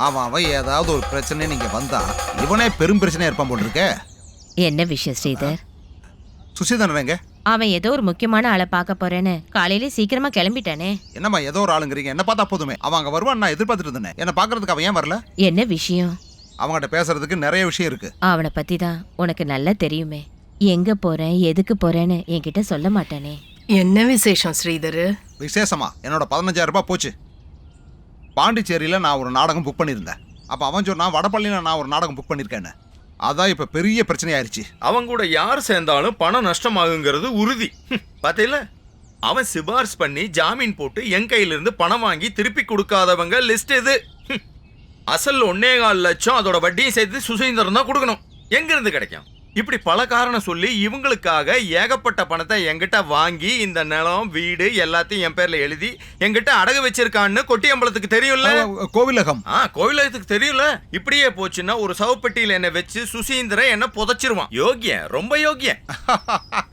அவன் ஏதாவது ஒரு பிரச்சனை நீங்க வந்தா இவனே பெரும் பிரச்சனையா இருப்பான் போட்டிருக்க. என்ன விஷயம் ஸ்ரீதர்? சுசீதரங்க அவன் ஏதோ ஒரு முக்கியமான ஆளை பார்க்க போறேன்னு காலையில சீக்கிரமா கிளம்பிட்டானே. என்னம்மா ஏதோ ஒரு ஆளுங்கிறீங்க? என்ன பார்த்தா போதுமே. அவன் அங்க வருவான் நான் எதிர்பார்த்துட்டு இருந்தேன். என்ன பாக்குறதுக்கு அவன் ஏன் வரல? என்ன விஷயம்? அவங்ககிட்ட பேசுறதுக்கு நிறைய விஷயம் இருக்கு. அவனை பத்தி தான் உனக்கு நல்லா தெரியுமே. எங்க போறேன் எதுக்கு போறேன்னு என்கிட்ட சொல்ல மாட்டானே. என்ன விசேஷம் ஸ்ரீதர்? விசேஷமா என்னோட 15,000 ரூபாய் போச்சு. பாண்டிச்சேரியில நான் ஒரு நாடகம் புக் பண்ணியிருந்தேன். அப்ப அவன் சொன்னா வடபள்ளியில நான் ஒரு நாடகம் புக் பண்ணிருக்கேன்னு. அதான் இப்ப பெரிய பிரச்சனை ஆயிருச்சு. அவன் கூட யார் சேர்ந்தாலும் பணம் நஷ்டமாகுங்கிறது உறுதி. பாத்தீங்களா, அவன் சிபாரிசு பண்ணி ஜாமீன் போட்டு என் கையில இருந்து பணம் வாங்கி திருப்பி கொடுக்காதவங்க லிஸ்ட் இது. அசல் 1.25 லட்சம் அதோட வட்டியும் சேர்த்து சுசீந்திரன் தான் கொடுக்கணும். எங்க இருந்து கிடைக்கும்? இப்படி பல காரணம் சொல்லி இவங்களுக்காக ஏகப்பட்ட பணத்தை என்கிட்ட வாங்கி இந்த நிலம் வீடு எல்லாத்தையும் என் பேர்ல எழுதி என்கிட்ட அடகு வச்சிருக்கான்னு கொட்டியம்பலத்துக்கு தெரியும்ல. கோவிலகம். கோவிலகத்துக்கு தெரியும்ல. இப்படியே போச்சுன்னா ஒரு சவப்பெட்டியில என்ன வச்சு சுசீந்திரன் என்ன புதைச்சிருவான். யோகியன், ரொம்ப யோகியன்.